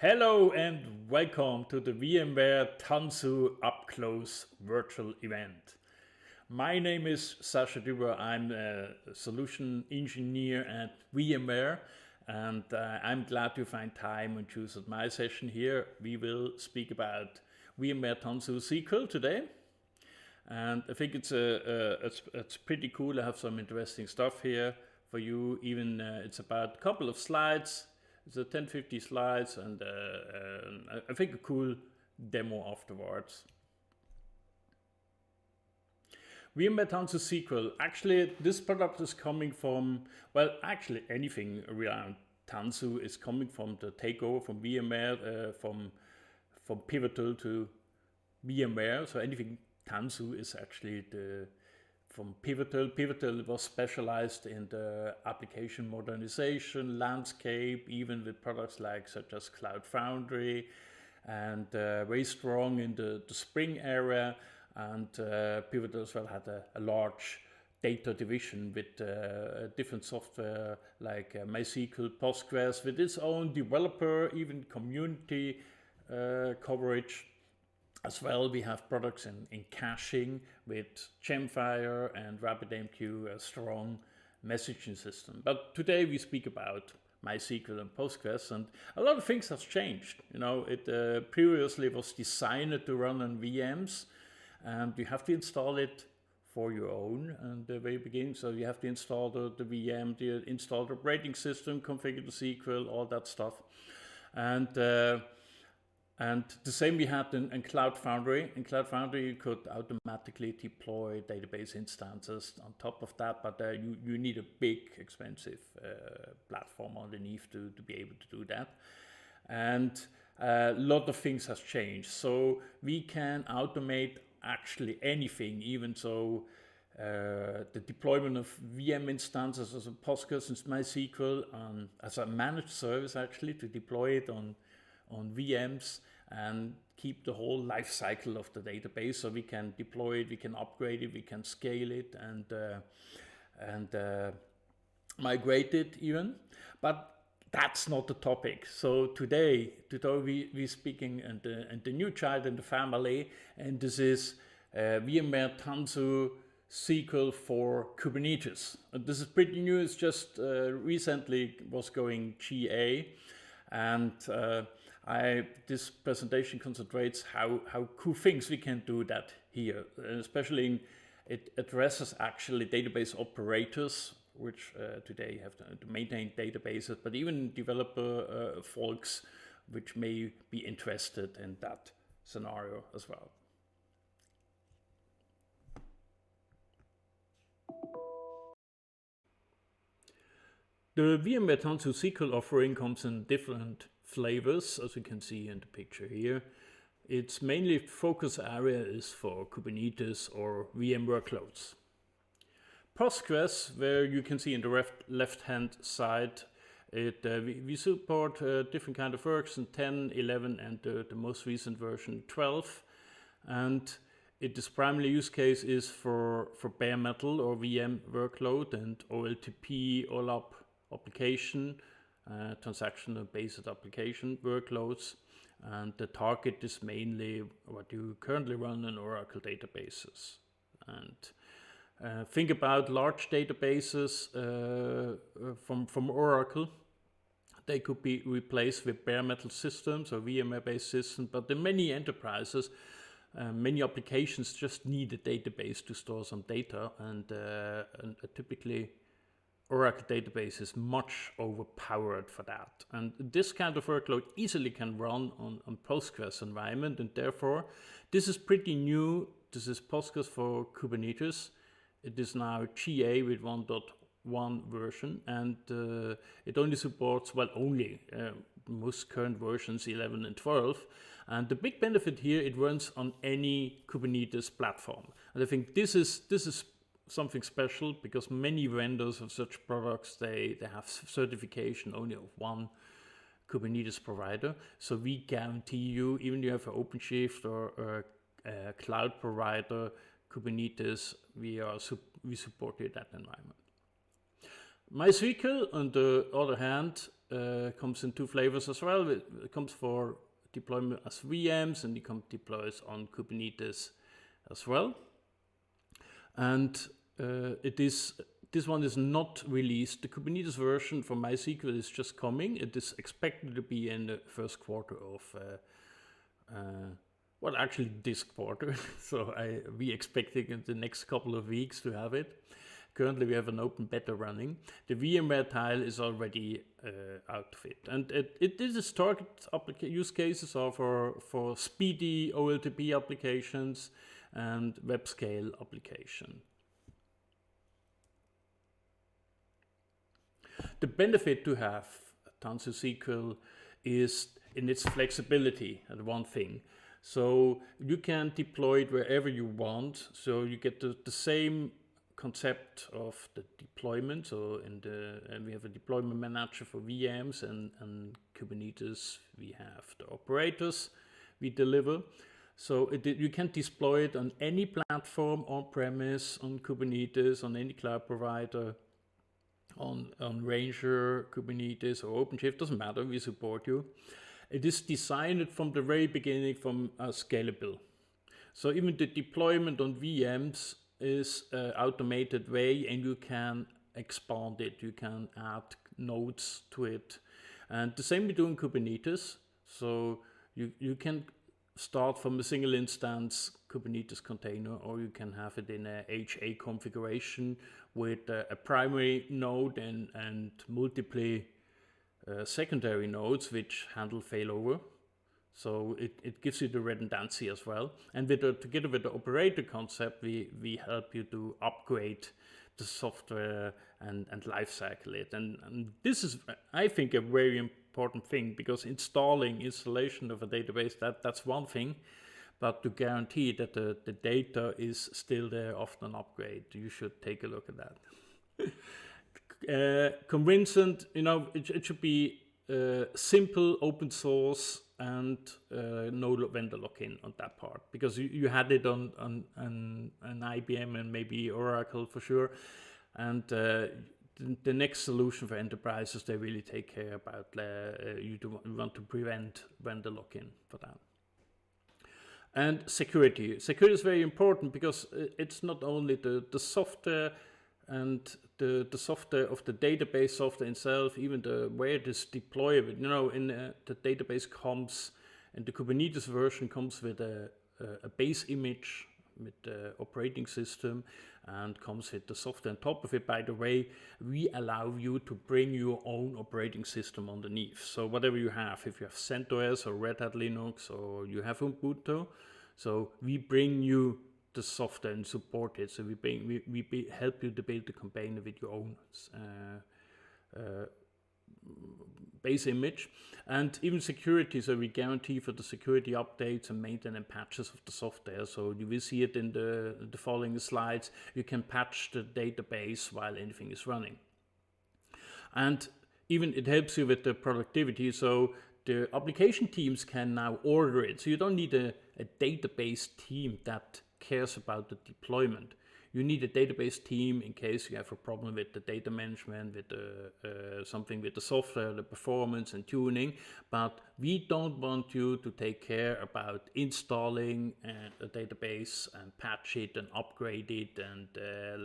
Hello and welcome to the VMware Tanzu Up Close virtual event. My name is Sacha Dubois. I'm a solution engineer at VMware, and I'm glad to find time and choose at my session here. We will speak about VMware Tanzu SQL today. And I think it's pretty cool. I have some interesting stuff here for you. Even it's about a couple of slides. It's a 10-50 slides, and I think a cool demo afterwards. VMware Tanzu SQL. Actually, this product is coming from, well, actually anything around Tanzu is coming from the takeover from VMware, from Pivotal to VMware. So anything Tanzu is actually from Pivotal. Pivotal was specialized in the application modernization landscape, even with products such as Cloud Foundry, and very strong in the Spring area. And Pivotal as well had a large data division with different software like MySQL, Postgres, with its own developer, even community coverage. As well, we have products in caching with Gemfire and RabbitMQ, a strong messaging system. But today we speak about MySQL and Postgres, and a lot of things have changed. You know, it previously was designed to run on VMs, and you have to install it for your own at the very beginning. So you have to install the VM, install the operating system, configure the SQL, all that stuff. And the same we had in Cloud Foundry. In Cloud Foundry, you could automatically deploy database instances on top of that, but you need a big, expensive platform underneath to be able to do that. And a lot of things has changed. So we can automate actually anything, even so the deployment of VM instances as a Postgres and MySQL as a managed service, actually, to deploy it on VMs and keep the whole life cycle of the database. So we can deploy it, we can upgrade it, we can scale it, and migrate it even. But that's not the topic. So today we're speaking and the new child in the family, and this is VMware Tanzu SQL for Kubernetes. And this is pretty new. It's just recently was going GA. And this presentation concentrates how cool things we can do that here, especially it addresses actually database operators, which today have to maintain databases, but even developer folks which may be interested in that scenario as well. The VMware Tanzu SQL offering comes in different flavors, as you can see in the picture here. Its mainly focus area is for Kubernetes or VM workloads. Postgres, where you can see in the left-hand side, we support different kind of versions, 10, 11, and the most recent version, 12. And its primary use case is for bare metal or VM workload and OLTP, OLAP application, transactional-based application workloads. And the target is mainly what you currently run in Oracle databases. And think about large databases from Oracle. They could be replaced with bare metal systems or VMware-based systems, but in many enterprises, many applications just need a database to store some data, and typically Oracle database is much overpowered for that. And this kind of workload easily can run on Postgres environment, and therefore this is pretty new. This is Postgres for Kubernetes. It is now GA with 1.1 version, and it only supports, most current versions 11 and 12. And the big benefit here, it runs on any Kubernetes platform. And I think this is something special, because many vendors of such products, they have certification only of one Kubernetes provider. So we guarantee you, even if you have an OpenShift or a cloud provider, Kubernetes, we support that environment. MySQL, on the other hand, comes in two flavors as well. It comes for deployment as VMs, and it deploys on Kubernetes as well. And this one is not released. The Kubernetes version for MySQL is just coming. It is expected to be in the first quarter of, well, actually this quarter. So we expecting in the next couple of weeks to have it. Currently, we have an open beta running. The VMware tile is already out of it. And its target use cases are for speedy OLTP applications and web scale application. The benefit to have Tanzu SQL is in its flexibility, and one thing. So you can deploy it wherever you want. So you get the same concept of the deployment. So we have a deployment manager for VMs, and Kubernetes we have the operators we deliver. So you can deploy it on any platform, on-premise, on Kubernetes, on any cloud provider, on Ranger, Kubernetes, or OpenShift, doesn't matter, we support you. It is designed from the very beginning from scalable. So even the deployment on VMs is an automated way, and you can expand it, you can add nodes to it. And the same we do in Kubernetes. So you can start from a single instance Kubernetes container, or you can have it in a HA configuration with a primary node and multiple secondary nodes which handle failover. So it gives you the redundancy as well. And together with the operator concept, we help you to upgrade the software and lifecycle it. And this is, I think, a very important thing, because installation of a database, that's one thing. But to guarantee that the data is still there after an upgrade, you should take a look at that. Convincent, it should be simple, open source, and no vendor lock-in on that part, because you had it on an IBM and maybe Oracle for sure. And the next solution for enterprises, they really take care about you want to prevent vendor lock-in for that. And security is very important, because it's not only the software and the software of the database software itself, even the way it is deployable. In the database comes, and the Kubernetes version comes with a base image with the operating system, and comes with the software on top of it. By the way, we allow you to bring your own operating system underneath. So whatever you have, if you have CentOS or Red Hat Linux, or you have Ubuntu, so we bring you the software and support it. So we help you to build the container with your own base image. And even security, so we guarantee for the security updates and maintenance patches of the software. So you will see it in the following slides. You can patch the database while anything is running. And even it helps you with the productivity. So the application teams can now order it. So you don't need a database team that cares about the deployment. You need a database team in case you have a problem with the data management, with something with the software, the performance and tuning. But we don't want you to take care about installing a database and patch it and upgrade it and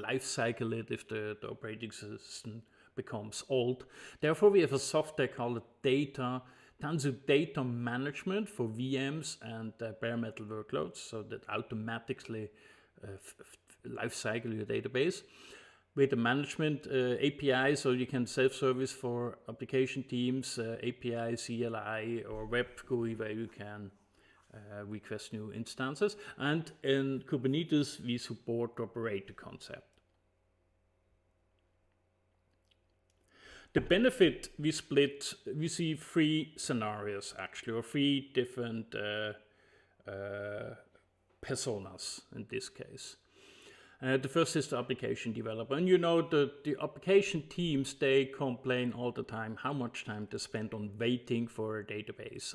lifecycle it if the operating system becomes old. Therefore, we have a software called Tanzu Data Management for VMs and bare metal workloads, so that automatically lifecycle your database with the management API, so you can self-service for application teams, API, CLI, or web GUI, where you can request new instances. And in Kubernetes, we support the operator concept. The benefit we see three scenarios actually, or three different personas in this case. The first is the application developer. And the application teams, they complain all the time how much time they spend on waiting for a database.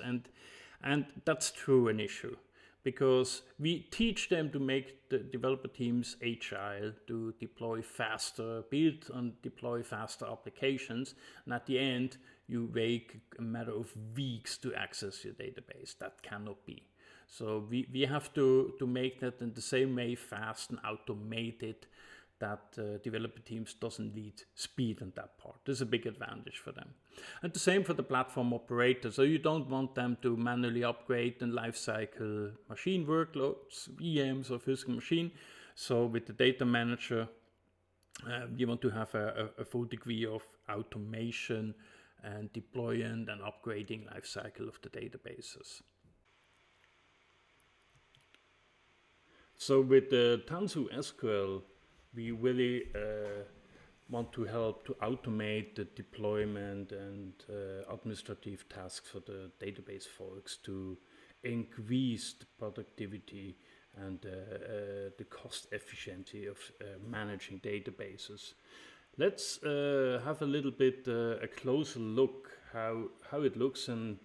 And that's true an issue, because we teach them to make the developer teams agile, to deploy faster, build and deploy faster applications. And at the end, you wait a matter of weeks to access your database. That cannot be. So we have to make that in the same way fast and automated that developer teams doesn't need speed on that part. This is a big advantage for them. And the same for the platform operator. So you don't want them to manually upgrade and lifecycle machine workloads, VMs or physical machine. So with the data manager, you want to have a full degree of automation and deploying and upgrading lifecycle of the databases. So with the Tanzu SQL, we really want to help to automate the deployment and administrative tasks for the database folks to increase the productivity and the cost efficiency of managing databases. Let's have a little bit a closer look how it looks in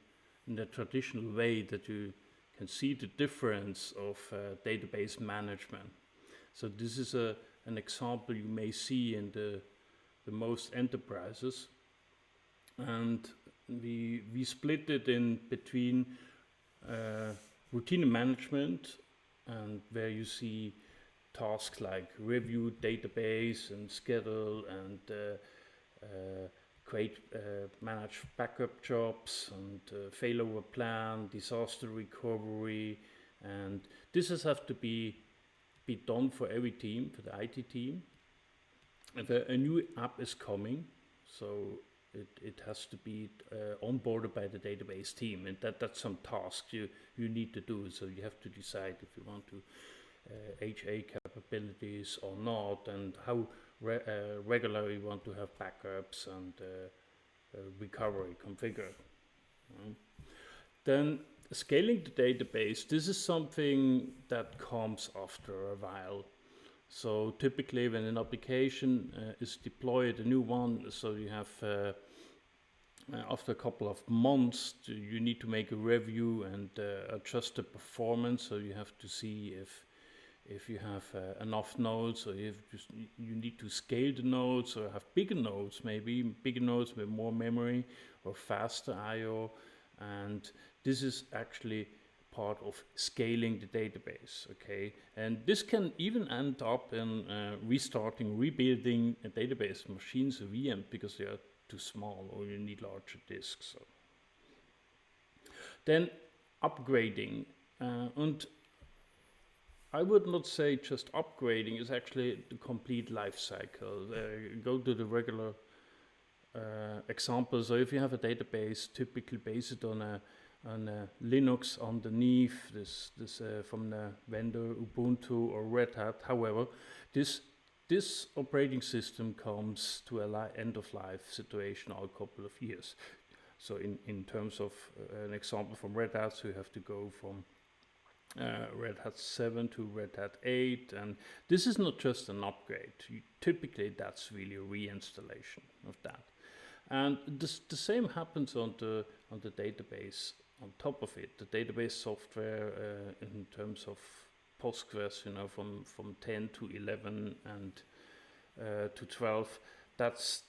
the traditional way that you can see the difference of database management. So this is an example you may see in the most enterprises, and we split it in between routine management, and where you see tasks like review database and schedule and create manage backup jobs and failover plan, disaster recovery, and this has have to be done for every team, for the IT team. If a new app is coming, so it has to be onboarded by the database team, and that's some tasks you need to do. So you have to decide if you want to HA capabilities or not, and how regularly you want to have backups and recovery configured. Then scaling the database, this is something that comes after a while. So typically when an application is deployed, a new one, so you have after a couple of months you need to make a review and adjust the performance. So you have to see if you have enough nodes, or if you need to scale the nodes or have bigger nodes, maybe bigger nodes with more memory or faster I/O, and this is actually part of scaling the database, okay? And this can even end up in rebuilding a database machines or VM because they are too small or you need larger disks. So. Then upgrading, and I would not say just upgrading, is actually the complete life cycle. Go to the regular examples. So if you have a database typically based on a Linux underneath, this from the vendor Ubuntu or Red Hat. However, this operating system comes to an end-of-life situation all couple of years. So in terms of an example from Red Hat, so you have to go from Red Hat 7 to Red Hat 8, and this is not just an upgrade. Typically, that's really a reinstallation of that. And the same happens on the database. On top of it, the database software in terms of Postgres, from 10 to 11 and to 12, that's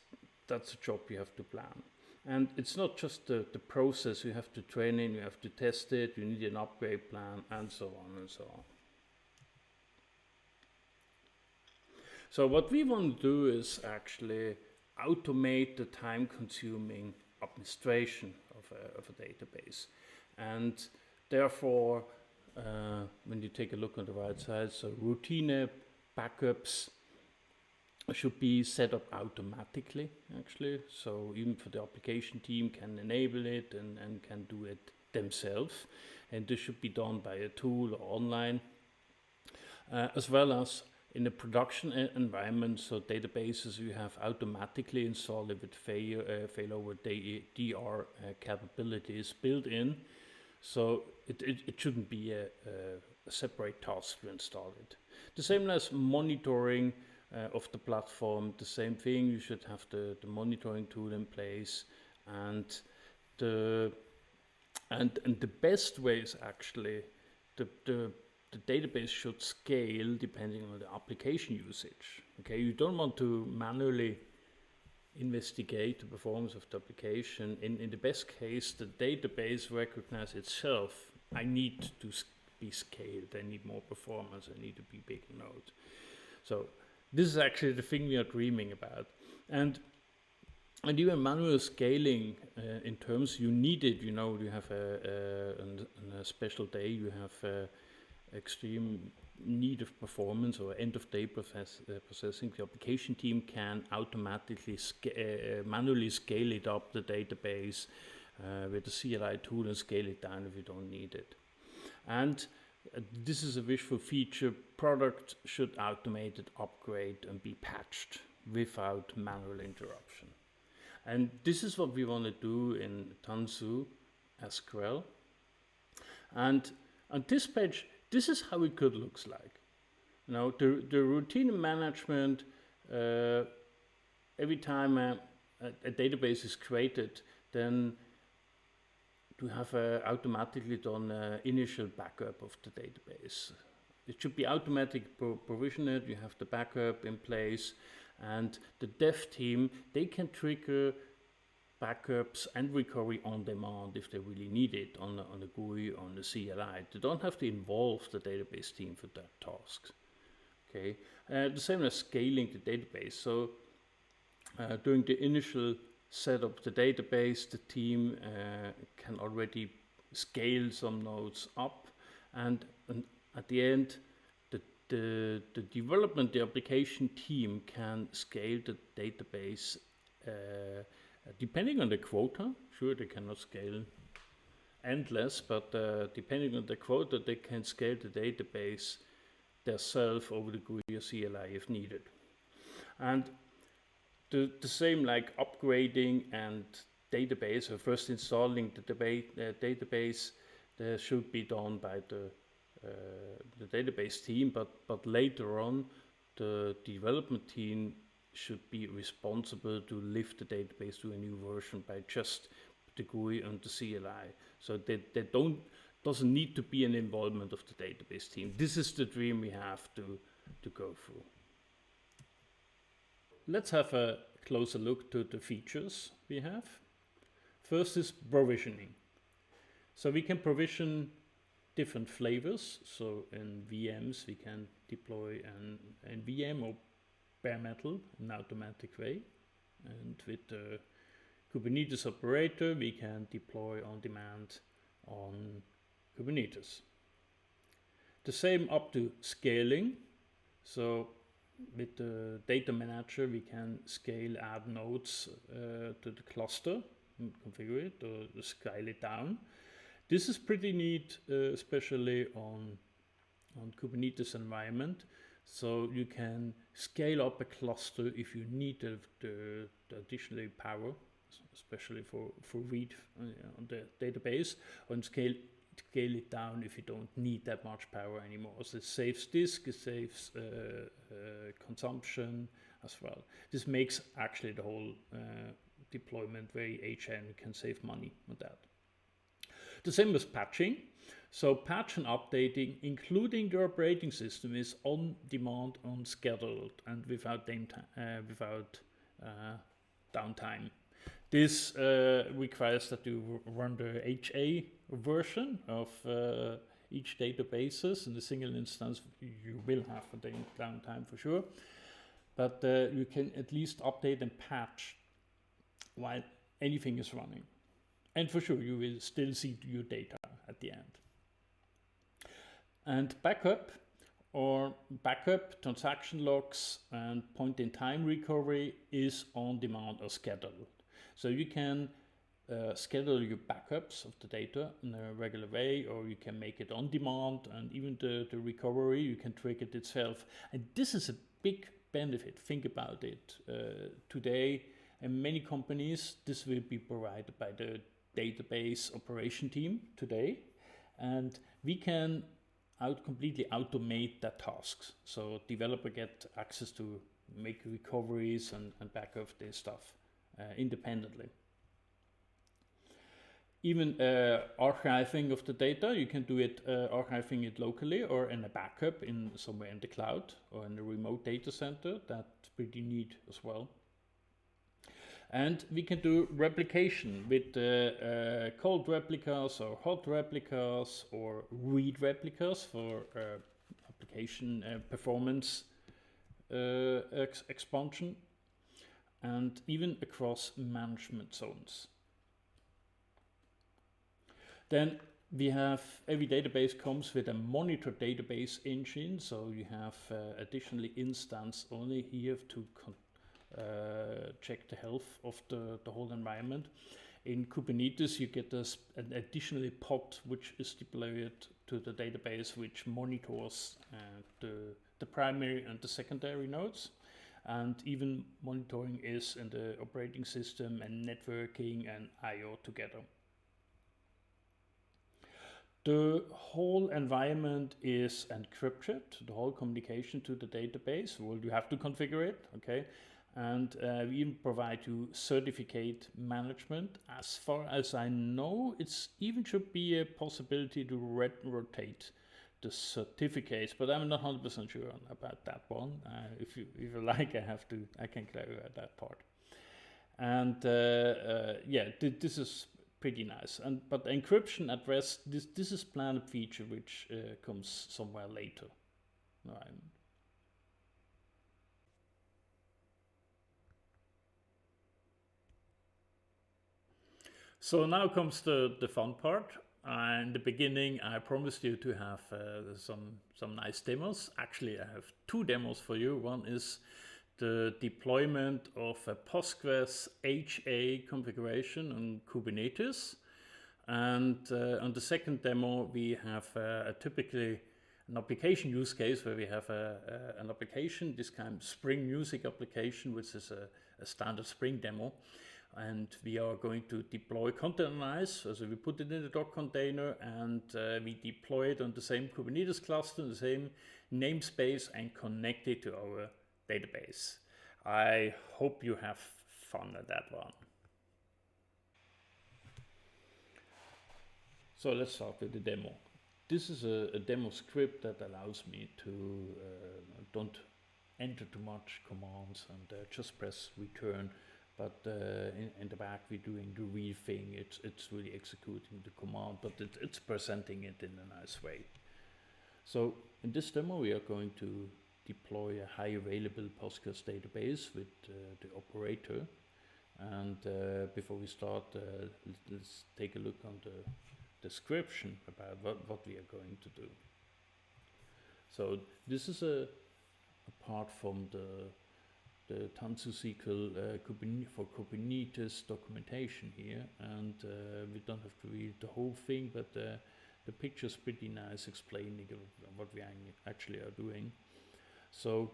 a job you have to plan. And it's not just the process you have to train in, you have to test it, you need an upgrade plan, and so on and so on. So what we want to do is actually automate the time-consuming administration of a database. And therefore, when you take a look on the right side, so routine backups should be set up automatically, actually. So even for the application team can enable it and can do it themselves. And this should be done by a tool or online, as well as in a production environment. So databases you have automatically installed with failover DR capabilities built in. So it shouldn't be a separate task to install it. The same as monitoring of the platform, the same thing. You should have the monitoring tool in place, and the best way is actually the database should scale depending on the application usage. Okay, you don't want to manually investigate the performance of the application. In the best case, the database recognizes itself. I need to be scaled. I need more performance. I need to be bigger nodes. So this is actually the thing we are dreaming about. And even manual scaling, in terms you need it, you know, you have on a special day, you have extreme need of performance or end of day processing. The application team can automatically manually scale it up the database with the CLI tool and scale it down if you don't need it. And this is a wishful feature. Product should automate it, upgrade, and be patched without manual interruption. And this is what we want to do in Tanzu SQL. And on this page, this is how it could look like. You know, the routine management, every time a database is created, then to have automatically done initial backup of the database. It should be automatic provisioned. You have the backup in place, and the dev team, they can trigger backups and recovery on demand if they really need it on the GUI, on the CLI. They don't have to involve the database team for that tasks. Okay, the same as scaling the database. So during the initial setup of the database, the team can already scale some nodes up, and at the end, the development, the application team can scale the database depending on the quota. Sure, they cannot scale endless, but depending on the quota, they can scale the database themselves over the GUI or CLI if needed. And the same like upgrading and database, or first installing the database, should be done by the database team, but later on, the development team should be responsible to lift the database to a new version by just the GUI and the CLI. So they doesn't need to be an involvement of the database team. This is the dream we have to go through. Let's have a closer look to the features we have. First is provisioning. So we can provision different flavors. So in VMs, we can deploy an VM or bare metal in an automatic way. And with the Kubernetes operator, we can deploy on demand on Kubernetes. The same up to scaling. So with the data manager, we can scale, add nodes to the cluster, and configure it or scale it down. This is pretty neat, especially on Kubernetes environment. So you can scale up a cluster if you need the additional power, especially for read on the database, and scale it down if you don't need that much power anymore. So it saves disk, it saves consumption as well. This makes actually the whole deployment very HN. You can save money on that. The same with patching. So patch and updating, including the operating system, is on demand, unscheduled, and without downtime. This requires that you run the HA version of each databases. In a single instance, you will have a downtime for sure, but you can at least update and patch while anything is running. And for sure, you will still see your data at the end. And backup transaction logs and point-in-time recovery is on demand or scheduled. So you can schedule your backups of the data in a regular way, or you can make it on demand, and even the recovery, you can trigger it itself. And this is a big benefit. Think about it. Today, in many companies, this will be provided by the database operation team today, and we can completely automate that tasks. So developer get access to make recoveries and backup this stuff independently. Even archiving of the data, you can do it archiving it locally or in a backup in somewhere in the cloud or in a remote data center. That's pretty neat as well. And we can do replication with cold replicas or hot replicas or read replicas for application performance expansion, and even across management zones. Then we have every database comes with a monitor database engine, so you have additionally instance only here to check the health of the whole environment. In Kubernetes, you get an additionally pod which is deployed to the database, which monitors the primary and the secondary nodes. And even monitoring is in the operating system and networking and I/O together. The whole environment is encrypted, the whole communication to the database. Well, you have to configure it, okay? And we even provide you certificate management. As far as I know, it's even should be a possibility to rotate the certificates, but I'm not 100% sure about that one. If you like, I can clarify that part. And yeah, this is pretty nice. But encryption at rest, this is planned feature which comes somewhere later. Right. So now comes the fun part. In the beginning, I promised you to have some nice demos. Actually, I have two demos for you. One is the deployment of a Postgres HA configuration on Kubernetes. And on the second demo, we have typically an application use case where we have an application, this kind of Spring Music application, which is a standard Spring demo. And we are going to deploy containerize, so we put it in the Docker container and we deploy it on the same Kubernetes cluster, the same namespace, and connect it to our database. I hope you have fun at that one. So let's start with the demo. This is a demo script that allows me to don't enter too much commands and just press return. But in the back, we're doing the real thing. It's really executing the command, but it's presenting it in a nice way. So in this demo, we are going to deploy a high available Postgres database with the operator. And before we start, let's take a look on the description about what we are going to do. So this is apart from the Tanzu SQL for Kubernetes documentation here, and we don't have to read the whole thing, but the picture is pretty nice explaining what we actually are doing. So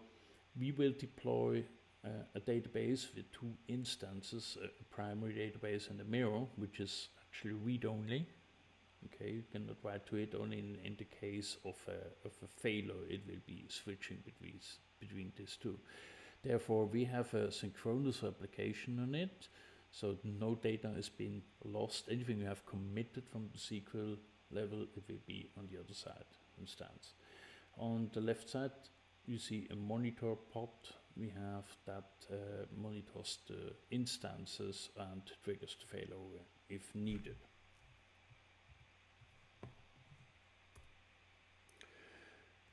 we will deploy a database with two instances, a primary database and a mirror, which is actually read-only. Okay, you cannot write to it. Only in the case of a failure, it will be switching between these two. Therefore, we have a synchronous application on it, so no data has been lost. Anything you have committed from the SQL level, it will be on the other side instance. On the left side, you see a monitor pod. We have that monitors the instances and triggers the failover if needed.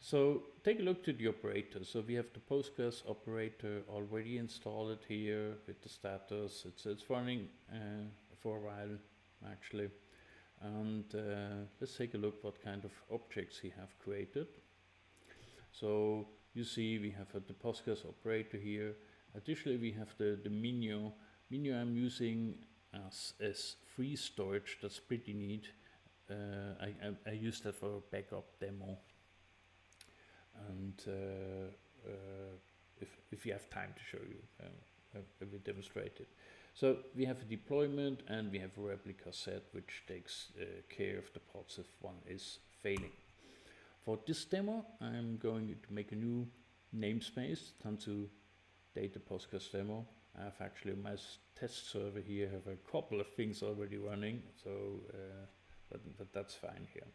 So take a look to the operator. So we have the Postgres operator already installed here with the status. It's running for a while actually. And let's take a look what kind of objects we have created. So you see we have the Postgres operator here. Additionally, we have the menu. Menu I'm using as free storage. That's pretty neat. I use that for a backup demo. And if you have time to show you, I will demonstrate it. So we have a deployment and we have a replica set which takes care of the pods if one is failing. For this demo, I'm going to make a new namespace, Tanzu Data Postgres demo. I have actually my test server here, have a couple of things already running, so but that's fine here.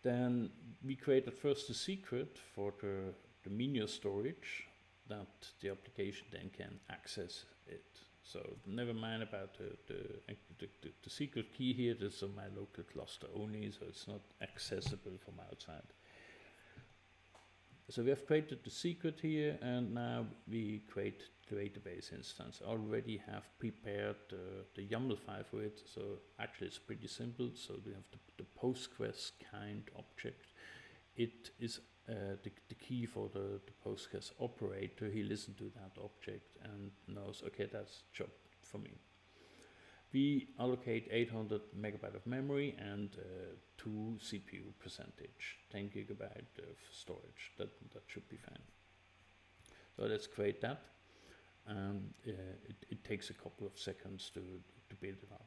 Then we created first a secret for the menu storage that the application then can access it. So never mind about the secret key here. This is on my local cluster only, so it's not accessible from outside. So we have created the secret here, and now we create the database instance. I already have prepared the YAML file for it, so actually it's pretty simple. So we have the Postgres kind object. It is the key for the Postgres operator. He listens to that object and knows, okay, that's job for me. We allocate 800 megabyte of memory and 2 CPU percentage, 10 gigabyte of storage. That should be fine. So let's create that. It takes a couple of seconds to build it up.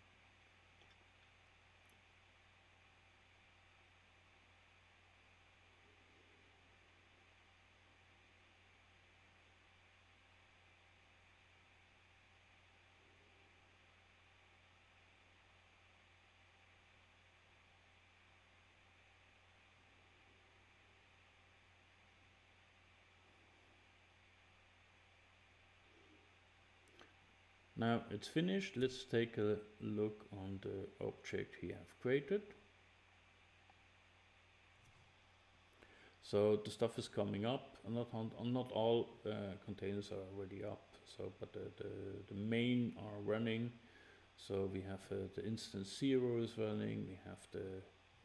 Now it's finished. Let's take a look on the object we have created. So the stuff is coming up. Not all containers are already up. So, but the main are running. So we have the instance 0 is running. We have the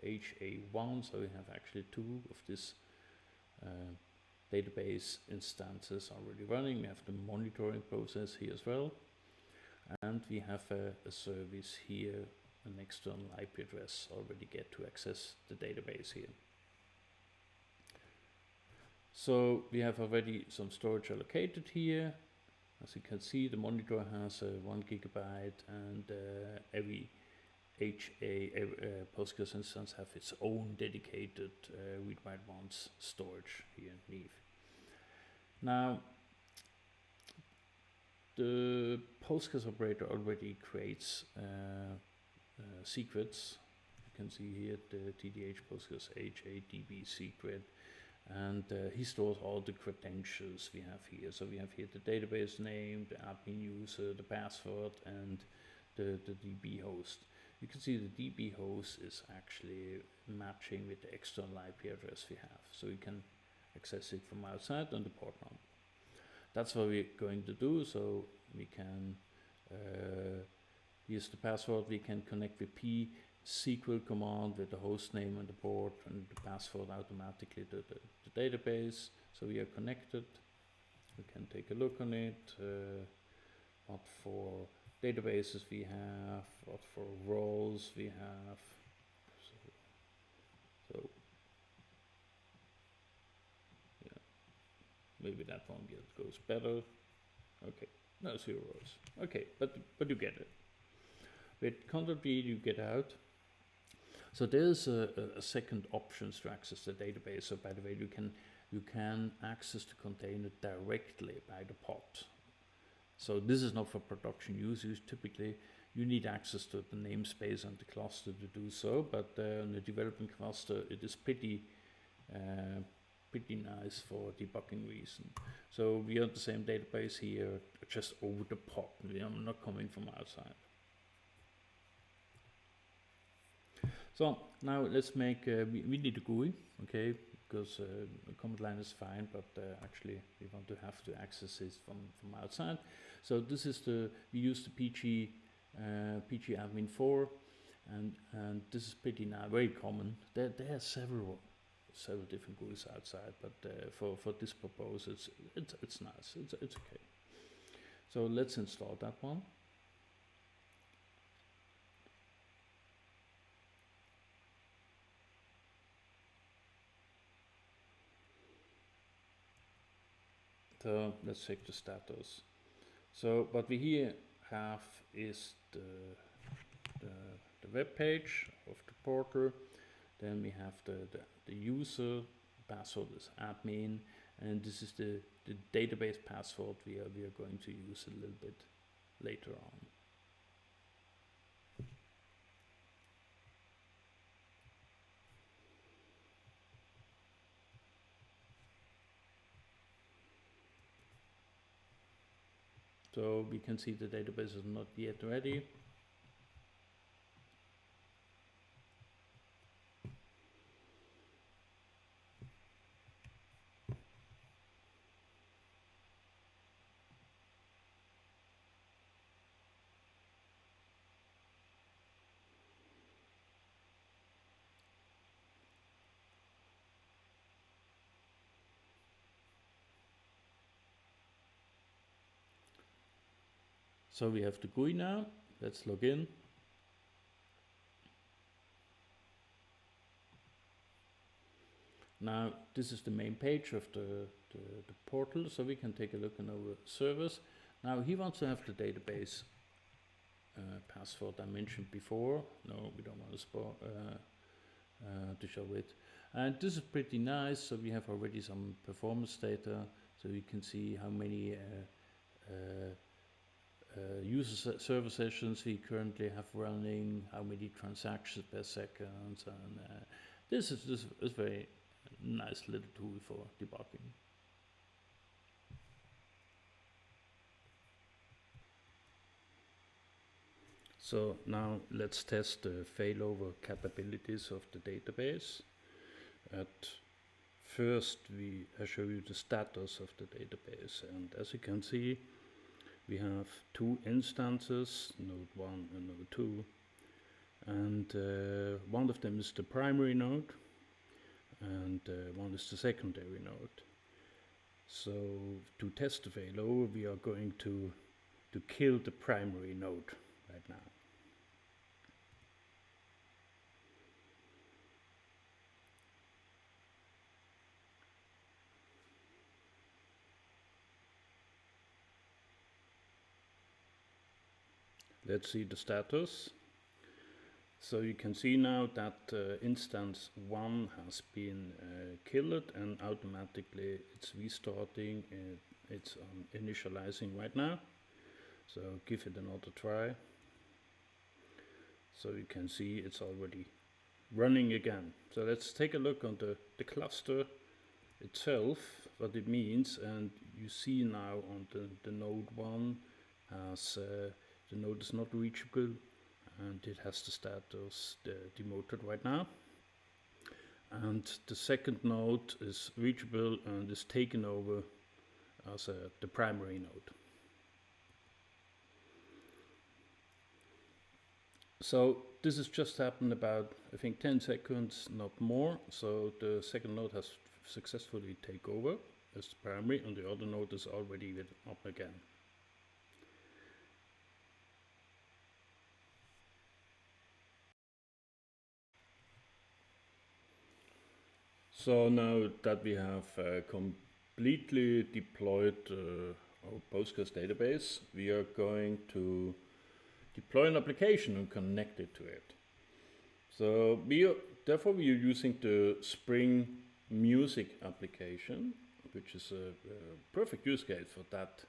HA1. So we have actually 2 of this database instances already running. We have the monitoring process here as well. And we have a service here, an external IP address already get to access the database here. So we have already some storage allocated here. As you can see, the monitor has 1 gigabyte, and every Postgres instance have its own dedicated read-write-once storage here underneath. Now, the Postgres operator already creates secrets. You can see here the TDH Postgres HADB secret, and he stores all the credentials we have here. So we have here the database name, the admin user, the password, and the DB host. You can see the DB host is actually matching with the external IP address we have. So you can access it from outside on the port number. That's what we're going to do. So we can use the password. We can connect with PSQL command with the host name and the port, and the password automatically to the database. So we are connected. We can take a look on it. What for databases we have, what for roles we have. So yeah, maybe that one goes better. Okay, no, 0 rows. Okay, but you get it. With control B you get out. So there's a second option to access the database. So by the way, you can access the container directly by the pod. So this is not for production use. Typically, you need access to the namespace and the cluster to do so. But on the development cluster, it is pretty nice for debugging reason. So we have the same database here, just over the pod. We are not coming from outside. So now let's make. We need a GUI, okay? Because the command line is fine, but actually we want to have to access it from outside. So this is we use the PG admin 4, and this is pretty now very common. There are several different GUIs outside, but for this purpose, it's nice. It's okay. So let's install that one. So let's check the status. So what we here have is the web page of the portal. Then we have the user password is admin, and this is the database password we are going to use a little bit later on. So we can see the database is not yet ready. So we have the GUI now. Let's log in. Now this is the main page of the portal, so we can take a look on our servers. Now he wants to have the database password I mentioned before. No, we don't want to show it. And this is pretty nice. So we have already some performance data, so you can see how many server sessions we currently have running, how many transactions per second, and this is very nice little tool for debugging. So now let's test the failover capabilities of the database. At first I show you the status of the database, and as you can see, we have two instances, node 1 and node 2, and one of them is the primary node, and one is the secondary node. So to test the failover, we are going to kill the primary node right now. Let's see the status. So you can see now that instance 1 has been killed, and automatically it's restarting. It's initializing right now. So give it another try. So you can see it's already running again. So let's take a look on the cluster itself, what it means. And you see now on the node 1 has the node is not reachable, and it has the status demoted right now. And the second node is reachable and is taken over as the primary node. So this has just happened about, I think, 10 seconds, not more. So the second node has successfully taken over as the primary, and the other node is already up again. So now that we have completely deployed our Postgres database, we are going to deploy an application and connect it to it. So therefore we are using the Spring Music application, which is a perfect use case for that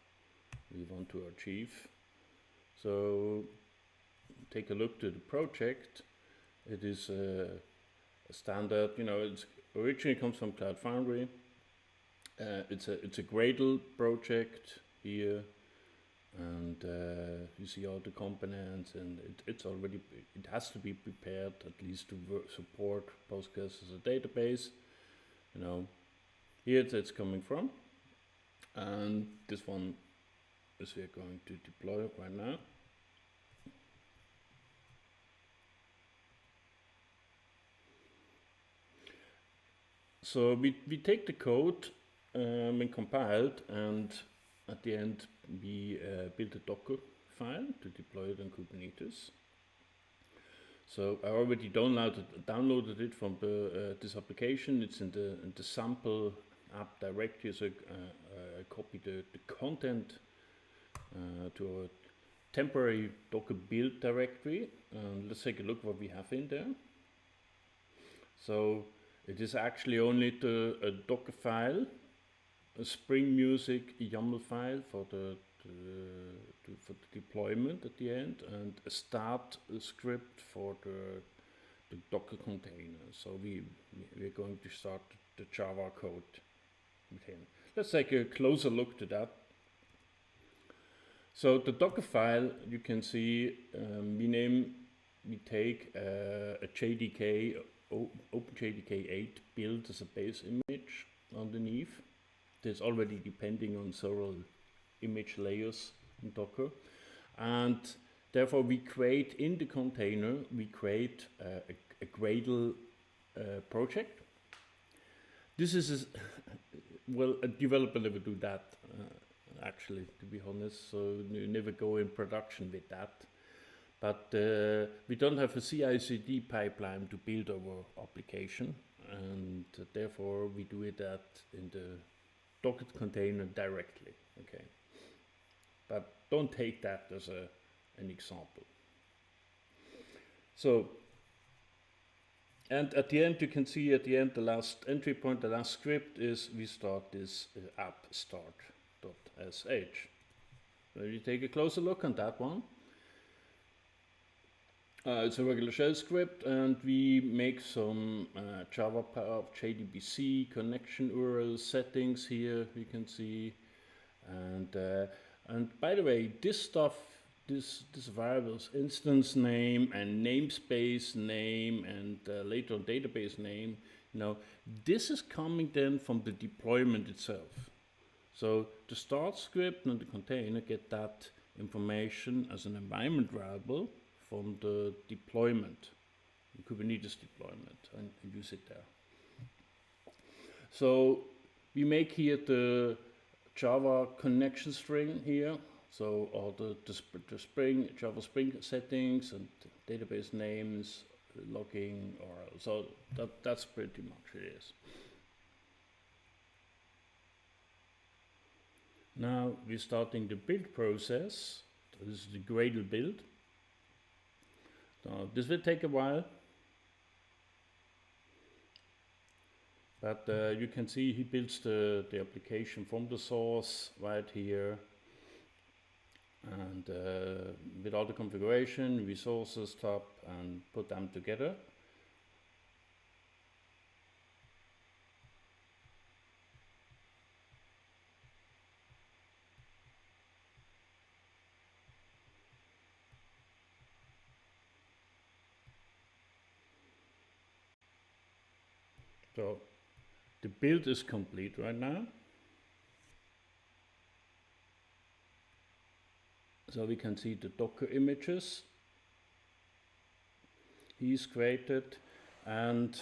we want to achieve. So take a look to the project. It is a standard, it's originally comes from Cloud Foundry. It's a Gradle project here, and you see all the components, and it has to be prepared at least to support Postgres as a database. Here it's coming from, and this one is we're going to deploy right now. So we take the code and compiled, and at the end we built a Dockerfile to deploy it on Kubernetes. So I already downloaded it from this application. It's in the sample app directory. So I copied the content to a temporary Docker build directory. Let's take a look what we have in there. So it is actually only a Docker file, a Spring Music YAML file for the deployment at the end, and a start script for the Docker container. So we're going to start the Java code with him. Let's take a closer look to that. So the Dockerfile, you can see we take a JDK, OpenJDK 8 build as a base image underneath. There's already depending on several image layers in Docker. And therefore we create in the container, we create a Gradle project. This is, well, a developer never do that, actually, to be honest, so you never go in production with that. But we don't have a CI/CD pipeline to build our application, and therefore we do it in the Docker container directly, okay? But don't take that as an example. So, and at the end, you can see at the end, the last entry point, the last script is we start this app start.sh. So you take a closer look on that one. It's a regular shell script, and we make some Java JDBC connection URL settings here, you can see. And by the way, this stuff, this variables, instance name and namespace name and later on database name, this is coming then from the deployment itself. So the start script and the container get that information as an environment variable from the deployment, the Kubernetes deployment, and use it there. So we make here the Java connection string here, so all the Spring, Java Spring settings and database names, logging, or so that's pretty much it is. Now we're starting the build process. This is the Gradle build. So this will take a while, but you can see he builds the application from the source right here, and with all the configuration, resources, tab, and put them together. So the build is complete right now. So we can see the Docker images he's created, and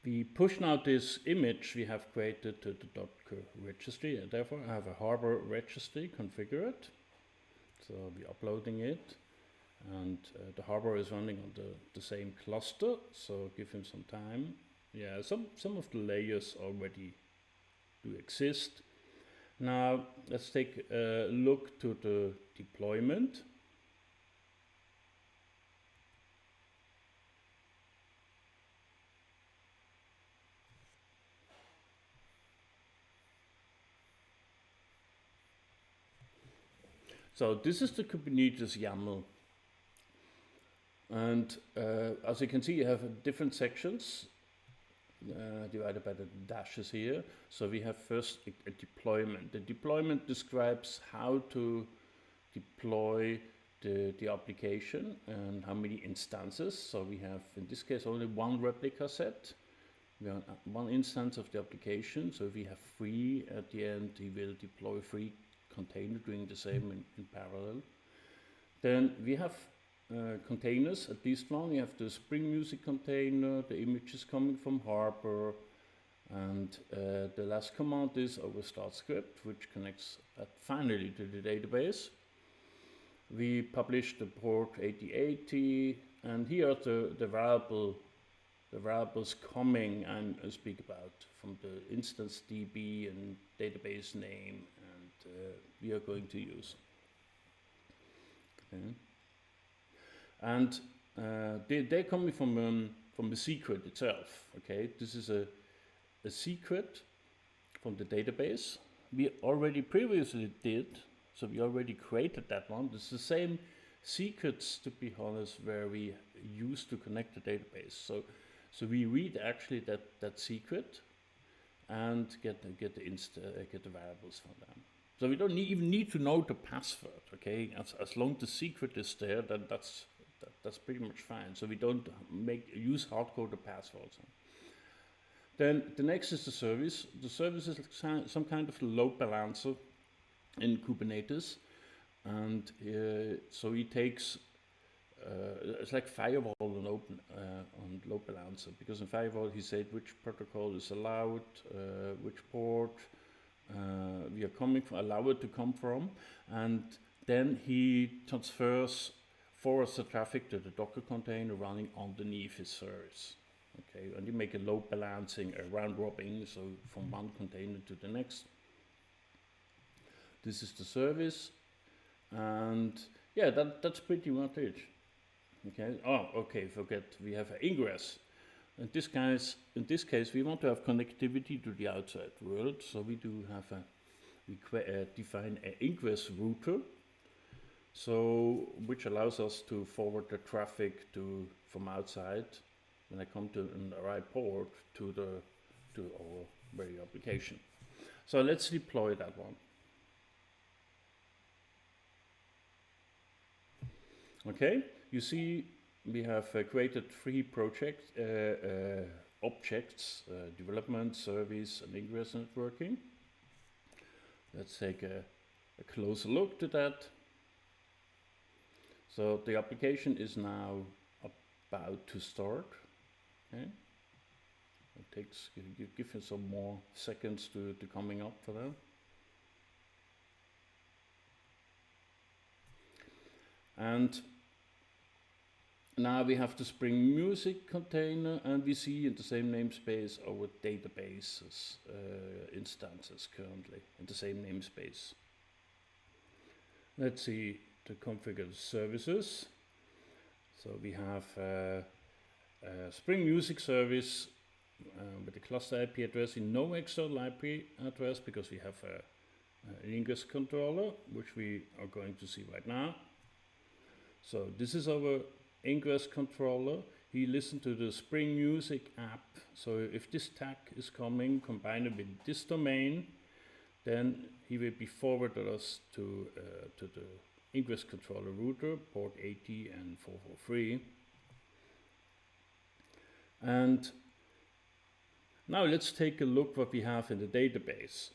we push now this image we have created to the Docker registry, and therefore I have a Harbor registry configured. So we're uploading it. And the Harbor is running on the same cluster, so give him some time. Yeah, some of the layers already do exist. Now let's take a look to the deployment. So this is the Kubernetes YAML. And as you can see, you have different sections divided by the dashes here. So we have first a deployment. The deployment describes how to deploy the application and how many instances. So we have, in this case, only one replica set. We have one instance of the application. So if we have 3 at the end, we will deploy 3 containers doing the same in parallel. Then we have containers, at least one. You have the Spring Music container, the images coming from Harbor, and the last command is our start script, which connects finally to the database. We publish the port 8080, and here are the variables coming and speak about from the instance DB and database name, and we are going to use. Okay. And they're coming from the secret itself. Okay, this is a secret from the database. We already previously did, so we already created that one. This is the same secrets, to be honest, where we used to connect the database. So we read actually that secret and get the variables from them. So we don't even need to know the password, okay? As long as the secret is there, then that's pretty much fine. So we don't use hard-coded passwords. Then the next is the service. The service is some kind of load balancer in Kubernetes, and so he takes it's like firewall and on load balancer, because in firewall he said which protocol is allowed, which port we are allowed to come from, and then he transfers forwards the traffic to the Docker container running underneath his service. Okay, and you make a load balancing, a round robin, so from one container to the next. This is the service, and yeah, that's pretty much it. Okay. Oh, okay. Forget we have an ingress. In this case, we want to have connectivity to the outside world, so we do have we define an ingress router, so which allows us to forward the traffic from outside when I come to the right port to our very application. So let's deploy that one. Okay, you see we have created 3 project objects: development, service, and ingress networking. Let's take a closer look to that. So the application is now about to start. Okay. It takes, give it some more seconds to coming up for that. And now we have the Spring Music container, and we see in the same namespace our databases instances currently in the same namespace. Let's see to configure services. So we have Spring Music service with the cluster IP address in no external IP address, because we have an Ingress controller, which we are going to see right now. So this is our Ingress controller. He listens to the Spring Music app. So if this tag is coming, combined with this domain, then he will be forwarded us to the Ingress controller router, port 80 and 443. And now let's take a look what we have in the database.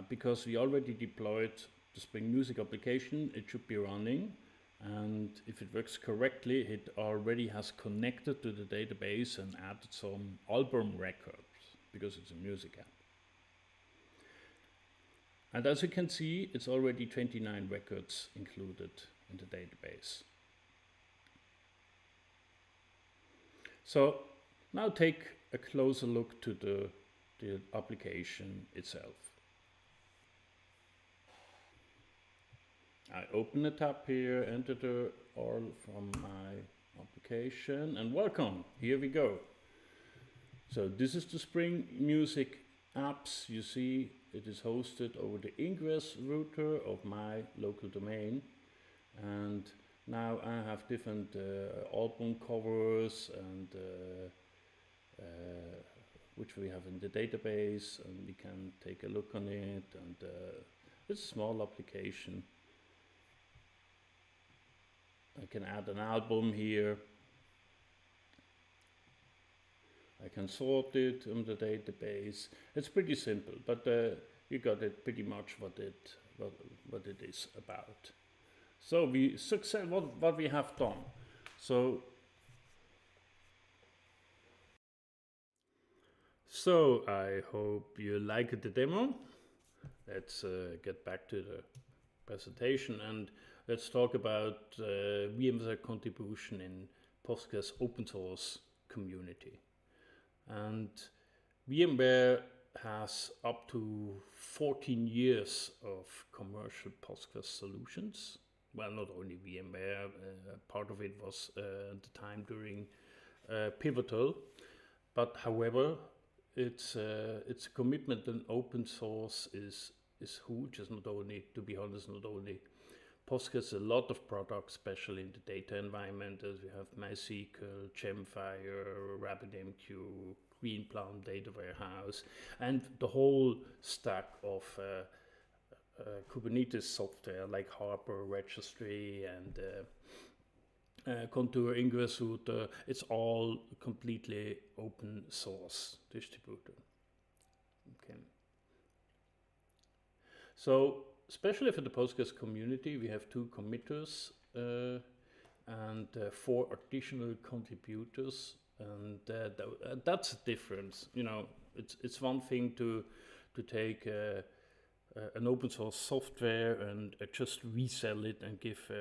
Because we already deployed the Spring Music application, it should be running. And if it works correctly, it already has connected to the database and added some album records, because it's a music app. And as you can see, it's already 29 records included in the database. So now take a closer look to the application itself. I open a tab here, enter the URL from my application, and welcome, here we go. So this is the Spring Music apps. You see it is hosted over the Ingress router of my local domain, and now I have different album covers and which we have in the database, and we can take a look on it, and it's a small application. I can add an album here. I can sort it in the database. It's pretty simple, but you got it pretty much what it is about. So we success what we have done. So I hope you liked the demo. Let's get back to the presentation, and let's talk about VMware contribution in Postgres open source community. And VMware has up to 14 years of commercial Postgres solutions. Well, not only VMware, part of it was at the time during Pivotal, but however, its commitment in open source is huge. It's not only, to be honest, not only Postgres, a lot of products, especially in the data environment, as we have MySQL, Gemfire, RabbitMQ, Greenplum Data Warehouse, and the whole stack of Kubernetes software like Harbor, Registry, and Contour, Ingress Router. It's all completely open source distributed. Okay. So, especially for the Postgres community, we have 2 committers and 4 additional contributors, and that's a difference. You know, it's one thing to take an open source software and just resell it and give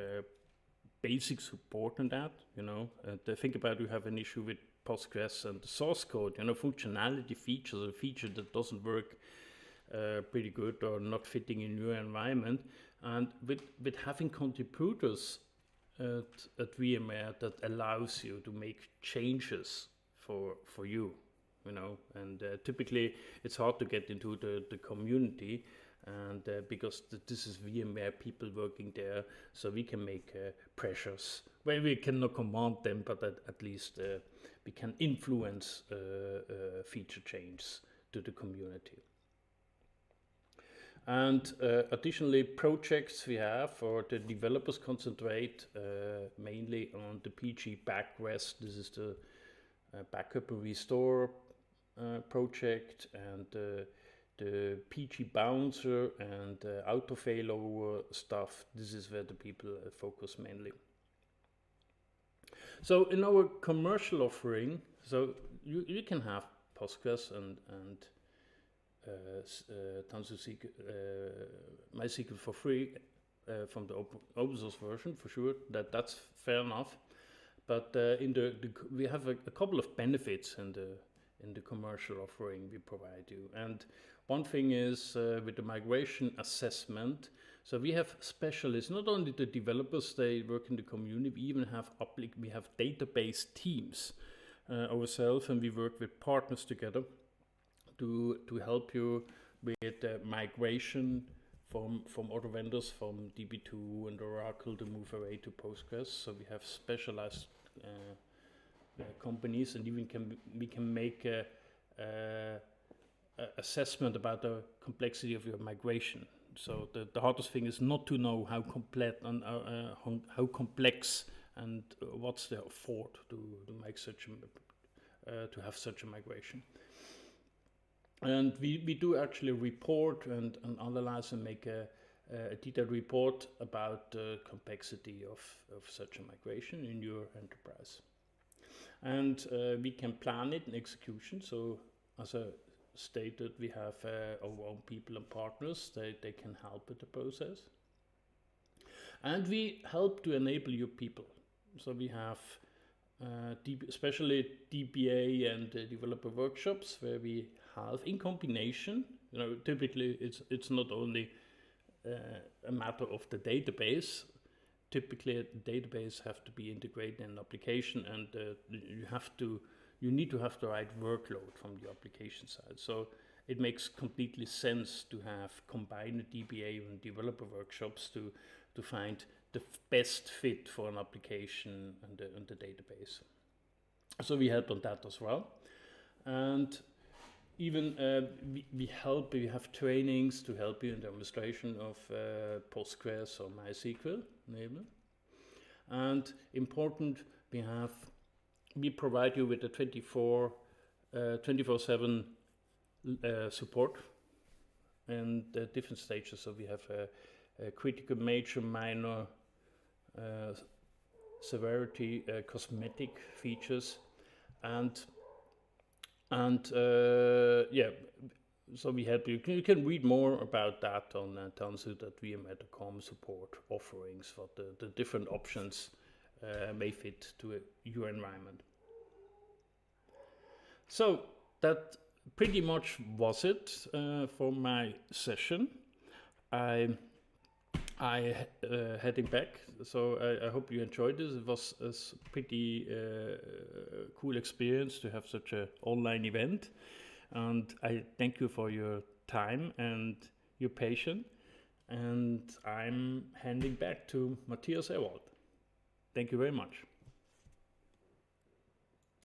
basic support on that, you know. And think about, you have an issue with Postgres and the source code, you know, functionality features, a feature that doesn't work pretty good or not fitting in your environment. And with having contributors at VMware that allows you to make changes for you, you know. And typically it's hard to get into the community, and because this is VMware people working there, so we can make pressures. Well, we cannot command them, but at least we can influence feature changes to the community. And additionally, projects we have, or the developers concentrate mainly on the PG backrest. This is the backup and restore project, and the PG bouncer and auto failover stuff. This is where the people focus mainly. So in our commercial offering, so you can have Postgres and Tanzu MySQL for free from the open source version, for sure. That's fair enough. But we have a couple of benefits in the commercial offering we provide you. And one thing is with the migration assessment. So we have specialists, not only the developers, they work in the community. We even have database teams ourselves, and we work with partners together to help you with migration from other vendors, from DB2 and Oracle, to move away to Postgres. So we have specialized companies, and even we can make a assessment about the complexity of your migration. So the hardest thing is not to know how complex and what's the effort to make such to have such a migration. And we do actually report and analyze and make a detailed report about the complexity of such a migration in your enterprise. And we can plan it in execution. So as I stated, we have our own people and partners. They can help with the process. And we help to enable your people. So we have especially DBA and developer workshops where we have in combination, you know, typically it's not only a matter of the database. Typically a database have to be integrated in an application, and you need to have the right workload from the application side. So it makes completely sense to have combined DBA and developer workshops to find the best fit for an application and the database. So we help on that as well. And even we have trainings to help you in the administration of Postgres or MySQL, maybe. And important, we provide you with a 24/7 support and different stages. So we have a critical, major, minor, severity, cosmetic features, and yeah. So we help you. You can read more about that on tanzu.vmware.com support offerings for the different options may fit to your environment. So that pretty much was it for my session. I heading back, so I hope you enjoyed this. It was a pretty cool experience to have such an online event, and I thank you for your time and your patience, and I'm handing back to Matthias Ewald. Thank you very much.